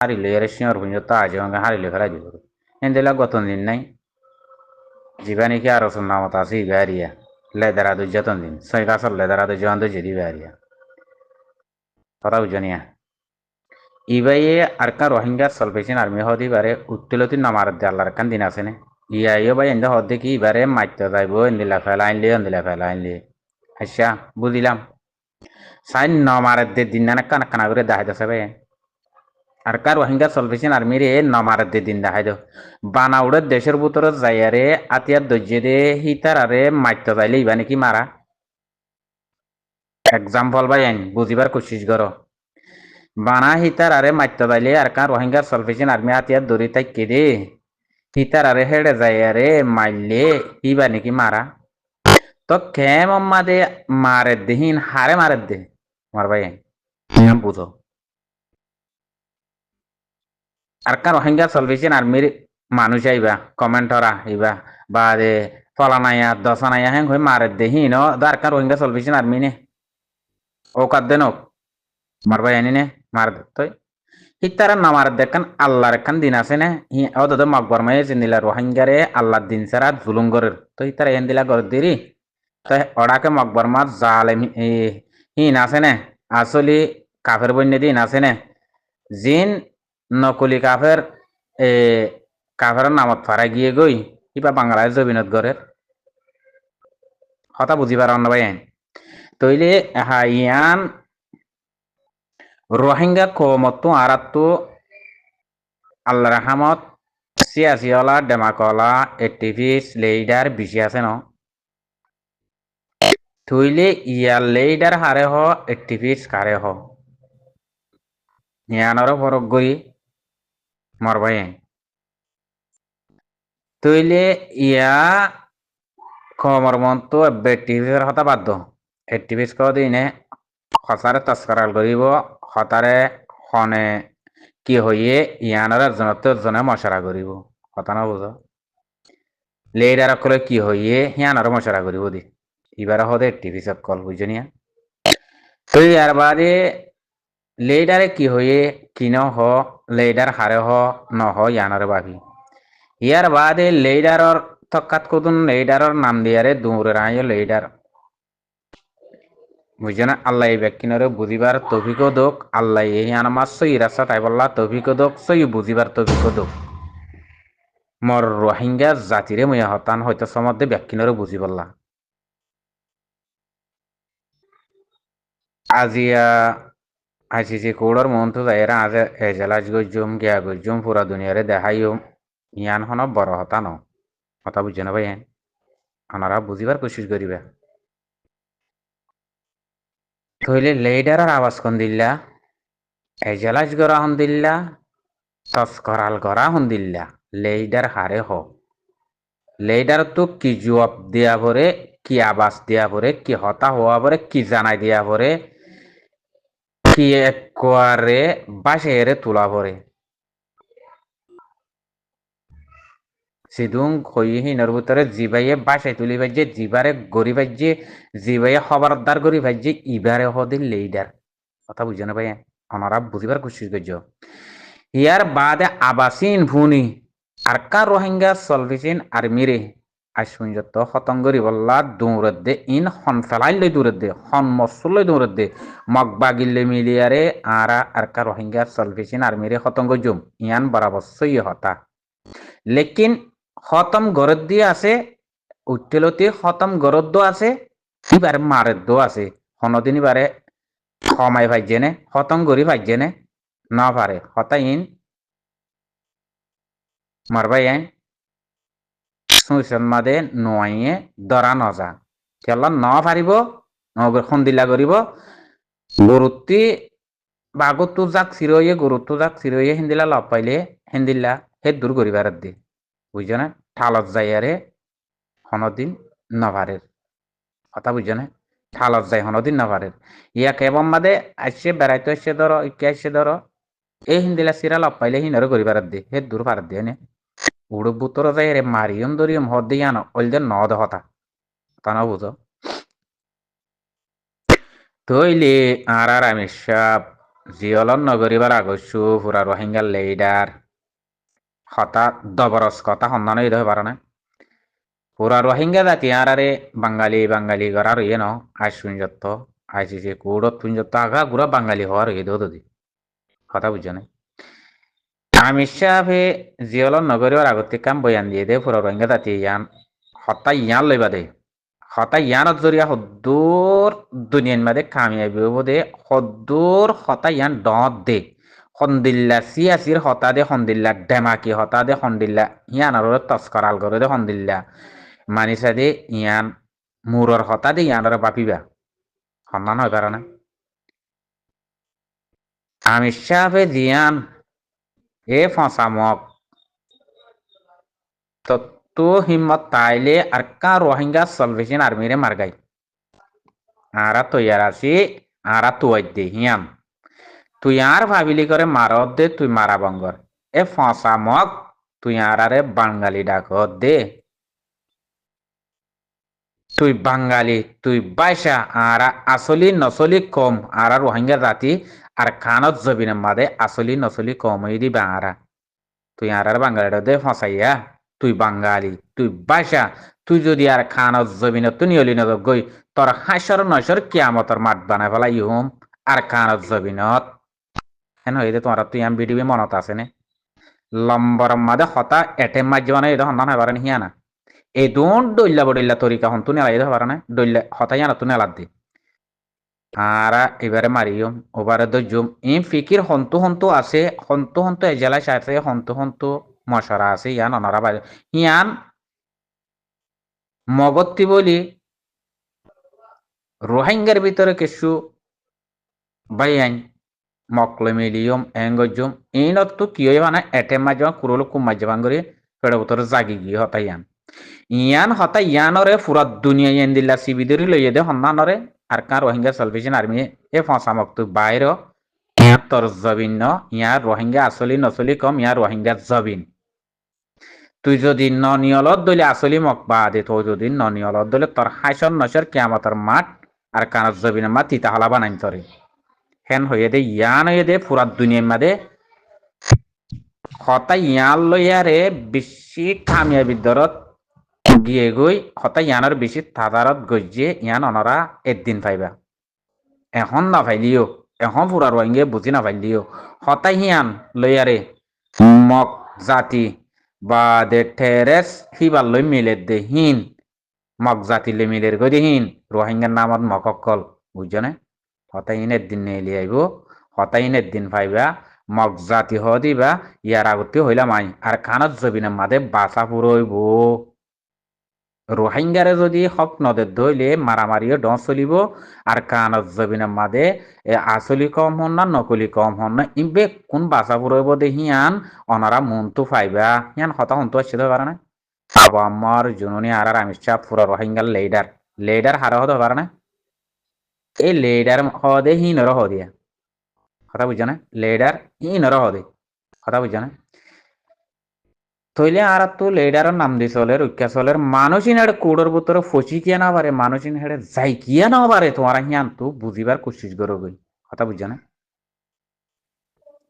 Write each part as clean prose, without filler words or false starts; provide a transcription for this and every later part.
হারিলে এর শিওর পর্যন্ত আজ আমাকে হারিলে ফেলাই দিব এন্দেলা গত দিন নাই জীবানি কি আরো নামত আছে ইবারিয়া লেদারা দু যতন দিন ছয় গাছর লেদারা দু জোয়ান দু যদি ইবারিয়া কথা বুঝনিয়া ইবাইয়ে আর কান রোহিঙ্গা সলভেশন আর্মি হদি বারে উত্তলতি নামার দে আল্লাহর কান দিন আছে নে ইয়াইও ভাই এন্দা হদ্দে কি ইবারে মাইতে যাইব এন্দিলা ফেলা আইনলে আচ্ছা বুঝিলাম সাইন নমার দে দিন না কানা কানা করে দেখা যাচ্ছে ভাই আর কার রোহিঙ্গা সলভেশন আর্মির এ নমার দে দিন দেখাই দো বানাউড়ের দেশের ভিতরে যাইয়ারে আতিয়ার দর্জে দে হিতার আরে মাইতে যাইলে ইবা নাকি মারা এক্সাম্পল ভাই আইন বুঝিবার কোশিশ করো বানা হিতার আরে মাইতে যাইলে আর কার রোহিঙ্গা সলভেশন আর্মি আতিয়ার দড়ি তাই কেদে হিতার আরে হেডে যাইয়ারে মাইলে ইবা নাকি মারা তো কেম দে মারে দেহিন হারে মারে দে মার ভাই বুঝো আর কার রোহিঙ্গা সলভেশন আর্মির মানুষ আইবা কমেন্টরা আইবা বা দে ফলানাইয়া দশানাইয়া হ্যাং হয়ে মারে দেহি ন আর কার রোহিঙ্গা সলভেশন আর্মি নে ও কাদ দেন মারবা জানি নে মার তই হিতারা না মার দেখান আল্লাহর একখান দিন আছে না হি ও দাদা মকবর মায়ে জিনিলা রোহিঙ্গারে আল্লাহর দিন সারা জুলুম গরের তো হিতারা এন দিলা গর দিরি তো ওড়াকে মকবর মা জালেম হিন আছে না আসলে কাফের বন্যে দিন আছে না জিন নকলি কাফের এ কাফের নামত ফারা গিয়ে গই কিবা বাংলায় জবিনত গরের কথা বুঝিবার অন্য ভাই তইলে হাইয়ান রোহিঙ্গা কমতো আরাত্তো আল্লাহ রহমত সিয়াসিওলা ডেমাকলা এক্টিভিস্ট লিডার বেশি আছে ন তইলে ইয়ার লিডার হারে হ এক্টিভিস্ট কারে হ ইয়ানরও ফরক গই মরবাই তইলে ইয়া কমর মন্ত এক্টিভিস্টের হতা বাধ্য এক্টিভিস্ট কো দিনে হতারে তস্করাল করিব হতারে হনে কি হইয়ে ইয়ানর জনে মশারা করিব কথা না বুঝো লেডার অকলে কি হইয়ে ইয়ানর মশারা করিব দি এবার হদে এক্টিভিস্ট অকল বুঝনিয়া তো ইয়ার বাদে লেডারে কি হইয়ে কিন হ লেডার হারে হ ন হ ইয়ানর বাকি ইয়ার বাদে লেডারর তকাত কতুন লেডারর নাম দিয়ারে দূরে রায় লেডার বুঝছেন আল্লাহ এই ব্যক্তিনরে বুঝিবার তৌফিকও দোক আল্লাহ এই আনামার সই রাস্তা তাই বললা তৌফিকও দোক সই বুঝিবার তৌফিকও দোক মর রোহিঙ্গা জাতিরে ময়া হতান হয়তো সমধ্যে ব্যক্তিনরে বুঝি বললা আজিয়া আইসিসি কোডর মন তো যাইরা আজ এজেলাজ গজ্জুম গিয়া গজ্জুম পুরা দুনিয়ারে দেখাইও ইয়ান হন বড় হতা ন কথা বুঝছে না ভাই আনারা বুঝিবার কোশিশ করিবা থইলে লেডারের আওয়াজ কোন দিল্লা এজেলাজ গড়া হন দিল্লা তস্করাল গড়া হন দিল্লা লেডার হারে হ লেডার তো কি জবাব দেয়া পরে কি আওয়াজ দেয়া পরে কি হতা হওয়া পরে কি জানাই দেয়া পরে কি একবারে বাসেরে তোলা পরে সিদুং খইহিনের ভিতরে জিবাইয়ে বাসায় তুলি ভাইজে জিবারে গরি ভাইজে জিবাইয়ে খবরদার গরি ভাইজে ইবারে হদিন লেডার কথা বুঝো না ভাই অনারা বুঝিবার কোশিশ করছ ইয়ার বাদে আবাসিন ভুনি আর কার রোহিঙ্গা সলভেশন আর্মিরে আশুঞ্জত হতঙ্গরি বল্লা দৌড়ত দে ইন হন ফেলাইলে দৌড়ত দে হন মসলে দৌড়ত দে মগবাগিল্লে মিলিয়ারে আরা আর কার রোহিঙ্গা সলভেশন আর্মিরে হতঙ্গ জুম ইয়ান বরাবশ্যই হতা লেকিন খতম গরদ দিয়ে আছে উত্তেলতে খতম গরদ আছে এবার মারের আছে হনদিন এবারে ক্ষমাই ভাইজেনে খতম গরি ভাইজেনে না পারে হতাই ইন মারবাই আইন সুইসন মাদে নোয়াইয়ে দরা নজা কেলা ন পারিব সন্দিলা করিব গরুত্তি বাগতো যাক চিরইয়ে গরুত্ব যাক চিরইয়ে হিন্দিলা লব পাইলে হিন্দিলা হে দূর করিবার দি বুঝছো না ঠালত যাইয়ারে হনদিন নভারের কথা বুঝছো না ঠালত যাই হনদিন নভারের ইয়া কেবম মাদে আসছে বেড়াইতে আসছে ধরো ইকে আসছে ধরো এই হিন্দিলা চিরা লব পাইলে হিনরে করিবার দি হে দূর পার দিয়ে নে উড়ো বুতর যাই রে মারিয়ম দরিয়ম হদ দিয়ে আনো ওইলে নদ হতা তা না বুঝো তৈলে আর আর আমি সাপ জিয়লন নগরীবার আগস্যু পুরা রোহিঙ্গা লেডার হতা দবরস কথা সন্ধান হইতে পারে না পুরা রোহিঙ্গা জাতি আরে বাঙালি বাঙালি করার ইয়ে ন আইসুন যত আইসিসি কুড়ত তুন যত আগা গুড়া বাঙালি হওয়ার ইয়ে দি কথা বুঝছো না আমির সাহেবে জিয়লন নগরীবার আগত কাম বয়ান দিয়ে দে পুরা রোহিঙ্গা জাতি ইয়ান হতা ইয়ান লইবা দে হতা ইয়ানত জরিয়া হদ্দুর দুনিয়ার মাঝে কামিয়াবি হবো দে হদ্দুর হতা ইয়ান ডত দে হন্দিল্লা সিয়াসির হতা দে হন্দিল্লা ডেমাকি হতা দে হন্দিল্লা ইয়ান আর তস্করাল করে দে হন্দিল্লা মানিসা দে ইয়ান মুরর হতা দে ইয়ান আর বাপিবা সন্ধান হয় পারে না আমির সাহেবে জিয়ান এ ফসামক তো হিম্মত তাইলে আর কা রোহিঙ্গা সলভেশন আর্মিরে মারগাই আরা তৈয়ার আছি আরা তুয়াই দে হিয়াম তুই আর ভাবিলি করে মারত দে তুই মারা বঙ্গর এ ফসা মগ তুই আরে বাঙালি ডাকত দে তুই বাঙালি তুই বাইসা আরা আসলি নসলি কম আরা রোহিঙ্গা জাতি আর খানত জবিনের মাদে আসলি নসলি কম হই দিবা আরা তুই আর বাঙালি দে ফসাইয়া তুই বাঙালি তুই বাইসা তুই যদি আর খানত জবিনত তুই নিয়লি নজর গই তোর হাসর নয়সর কিয়ামতর মাঠ বানাই ফেলাই ইহুম আর খানত জবিনত হেন হইতে তোমার তুই আম বিডিবি মনত আছে নে লম্বর মাদে হতা এটেম মাঝবানে এটা হন্দান হয় পারেন হিয়ানা এই দোন ডইল্লা বডইল্লা তরিকা হন তুই নেলাই দিতে পারে না ডইল্লা হতা ইয়ানা তুই নেলাদ দি আরা এবারে মারিয়ম ওবারে দজুম ইম ফিকির হন্তু হন্তু আছে হন্তু হন্তু এজেলা সাথে হন্তু হন্তু মশরা আছে ইয়ান অনরা বাড়ি ইয়ান মগত্তি বলি রোহিঙ্গার ভিতরে কিছু বাইয়ান মকলে মিলিয়ম এঙ্গজম ইনত তো কি হয় মানে এটেম মাঝবা কুরলো কুম মাঝবান করে ফেড়ে ভিতরে জাগি গিয়ে হতা ইয়ান হতা ইয়ানরে পুরা দুনিয়া ইয়ান দিল্লা সিবিদরি লইয়ে দে হন্নানরে আর কার রোহিঙ্গা সালভেশন আর্মি এ ফসামক তো বাইর ইয়ার তর জবিন ন ইয়ার রোহিঙ্গা আসলি নসলি কম ইয়ার রোহিঙ্গা জবিন তুই যদি ননিয়লত দলে আসলি মক বা দে তো যদি ননিয়লত দলে তোর হাইসন নসর কিয়ামতের মাঠ আর কানার জবিনের মাঠ তিতা হলা বানাইন তরে হেন হয়ে দে ইয়ান হয়ে দে পুরা দুনিয়ার মাঝে হতা ইয়ান লইয়ারে বেশি কামিয়াবি দরত গিয়ে গই হতা ইয়ানোর বেশি তাদারত গজ্জে ইয়ান অনরা একদিন পাইবা এখন না পাইলিও এখন পুরা রোহিঙ্গে বুঝি না পাইলিও হতা হিয়ান লইয়ারে মক জাতি বা দে টেরেস হিবার লই মিলে দে হিন মক জাতি লই মিলের গদি হিন রোহিঙ্গার নামত মককল বুঝছো না হতা ইন একদিন নেলি আইব হতা ইন একদিন পাইবা মক জাতি হ দিবা ইয়ার আগতে হইলাম আই আর খানত জবিনের মাঝে বাসা পুরইব রোহিঙ্গারে যদি হক নদের ধইলে মারামারিও ড চলিব আর কানত জবিনের মাঝে আসলি কম হন না নকলি কম হন না ইবে কোন বাসা পুরইব দে হিয়ান অনারা মনটো ফাইবা হিয়ান হতা হন্তু আসতে পারে না আবু আম্মার জুনুনি আর আমির শাহ পুরা রোহিঙ্গার লেডার লেডার হারা হতে পারে না এই লেডার হদে হিনর হদিয়া কথা বুঝছো না লেডার হিনর হদে কথা বুঝছো না তৈলে আর তো লেডারের নাম দি চলে রক্ষা চলের মানুষিন হেড়ে কোডর ভিতরে ফসি কিয়া না পারে মানুষিন হেড়ে যাই কিয়া না পারে তোমার হিয়ান তো বুঝিবার কোশিশ করো গই কথা বুঝছো না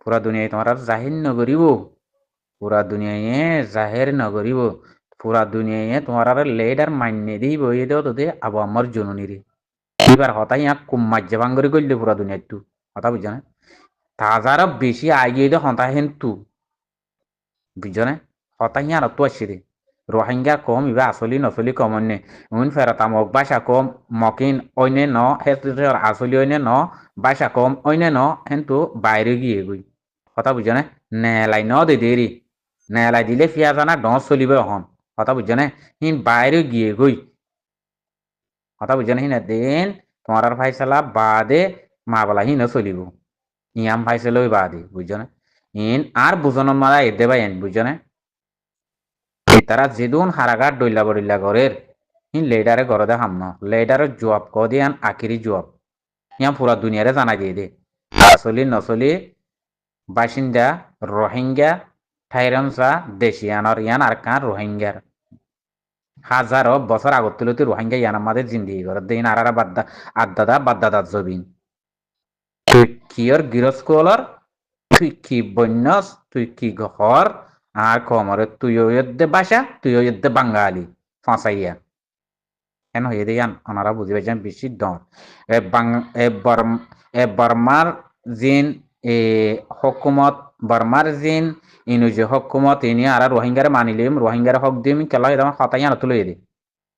পুরা দুনিয়ায় তোমার আর জাহির নগরিব পুরা দুনিয়ায় জাহের নগরিব পুরা দুনিয়ায় তোমার আর লেডার মান্য দিব এই দেও তো দে আবু আমার জননী রে এবার হতাই ইয়াক কুম্মাজ্জা ভাঙ্গরি করলে পুরা দুনিয়ায় তু কথা বুঝছো না তাজার বেশি আগিয়ে দে হতা হেন তু বুঝছো না হতা ইয়ার তো আসছে রে রোহিঙ্গা কম ইবা আসলি নসলি কম অন্য উন ফেরতা মক বাসা কম মকিন অন্য ন হের আসলি অন্য ন বাসা কম অন্য ন হেন্তু বাইরে গিয়ে গই কথা বুঝছো না নেলাই ন দে দেরি নেলাই দিলে ফিয়া জানা ড চলিবে হন কথা বুঝছো না হিন বাইরে গিয়ে গই কথা বুঝছো না হিনা দেন তোমার আর ফাইসালা বাদে মা বলা হিন চলিব ইয়াম ফাইসাল ওই বাদে বুঝছো না ইন আর বুঝন মারা এদে ভাই বুঝছো না তারা যেদুন হারাগার ডইলা বড়িল্লা ঘরের হিন লেডারে ঘরে হাম ন লেডারের জবাব ক দিয়ান আখিরি জবাব ইয়ান পুরা দুনিয়ারে জানা দিয়ে দে আসলি নসলি বাসিন্দা রোহিঙ্গা থাইরনসা দেশিয়ানর ইয়ান আর কান রোহিঙ্গার হাজারো বছর আগত তুলতে রোহিঙ্গা ইয়ান আমাদের জিন্দিগি করে দিন আর বাদ্দা আদাদা বাদ্দাদাত জবিন তুই কিয়র গিরস্কলর তুই কি বন্যস তুই কি ঘর আর কমরে তুই দে বাসা তুই দে বাঙালি ফাঁসাইয়া কেন হয়ে দিয়ান ওনারা বুঝি পাইছেন বেশি ডর এ বাং এ বর্ম এ বর্মার জিন এ হকুমত বর্মার জিন ইনু যে হকুমত ইনি আর রোহিঙ্গারে মানিলিম রোহিঙ্গারে হক দিম কেলা এরকম হতাইয়ান তুলে দে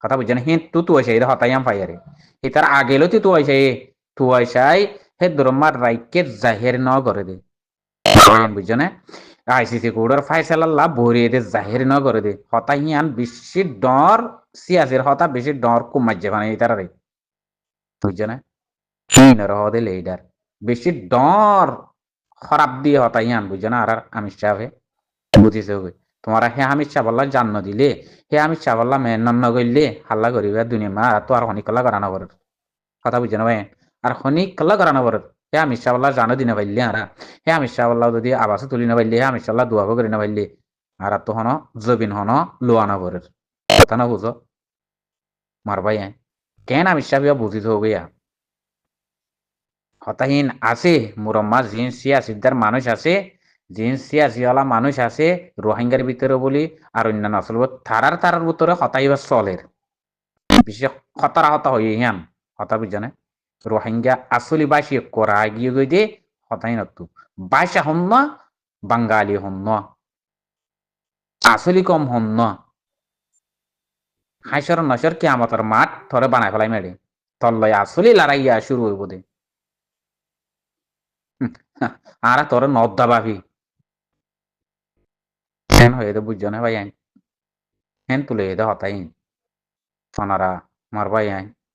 কথা বুঝছেন হি তু আইসা এটা হতাইয়াম পাইয়ারে এটার আগেলো তু আইসা তু আইসাই হে ধর্মার রাইকে জাহের ন করে দে বুঝছো না আইসিসি কোডর ফাইসালা ভরিয়ে দে জাহির ন করে দে হতা হিয়ান বেশি ডর সিয়াসির হতা বেশি ডর কুমাজ্জে মানে এটার রে বুঝছো না হিনর হদে লিডার বেশি ডর খারাপ দিয়ে হতা হিয়ান বুঝছো না আর আমির সাহেব বুঝিছে হবে তোমার হে আমির সাহেব বললা জান্ন দিলে হে আমির সাহেব বললা মেন ন করলে হাল্লা করিবে দুনিয়া মা তো আর হনিকলা করানো করে কথা বুঝছো না ভাই আর হনিকলা করানো করে হে আমির সাহেব বললা জানো দিনে পাইলে আর হে আমির সাহেব বললা যদি আবাসে তুলি না পাইলে হে আমির সাহেব দুয়াবো করি না পাইলে আর তো হন জবিন হন লোয়ানা করে কথা না বুঝো মার ভাই কেন আমির সাহেব বুঝিতে হবে হতাহীন আছে মুরম্মা জিন সিয়াসিদার মানুষ আছে জিন সিয়াসিওয়ালা মানুষ আছে রোহিঙ্গার ভিতরে বলি আর অন্যান্য আসল তারার ভিতরে হতাইবা চলের বিশেষ হতারা হতা হয়ে হিয়ান হতা বুঝানে রোহিঙ্গা আসলি বাসি করা গিয়ে গই দে হতাই নতু বাসা হন না বাঙালি হন না আসলি কম হন না হাইসর নসর কিয়ামতর মাঠ থরে বানাই ফেলাই মেরে তল্লয় আসলি লড়াইয়া শুরু হইব দে আর তোর নদ্দা ভাবি হেন হয়ে দে বুঝছো না ভাই হেন তুলে দে হতাই ওনারা মারবাই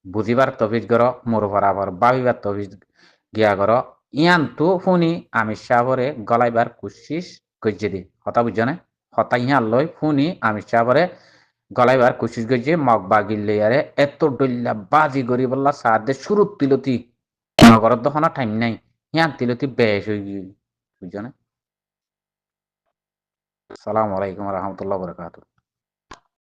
বুঝিবার তফিজ গর মোর বরাবর ভাবিবার তফিজ গিয়া গর ইয়ান তো ফোনি আমির সাহরে গলাইবার কুশিস গজ্জে দি হতা বুঝছো না হতা ইহার লই ফোনি আমির সাহরে গলাইবার কুশিস গজ্জে মগ বাগিলে আরে এত ডল্লা বাজি গরি বললা সাদে শুরু তিলতি নগরত দহনা টাইম নাই ইয়ান তিলতি বেশ হয়ে গিয়ে বুঝছো না আসসালামু আলাইকুম রহমতুল্লাহ বরকাত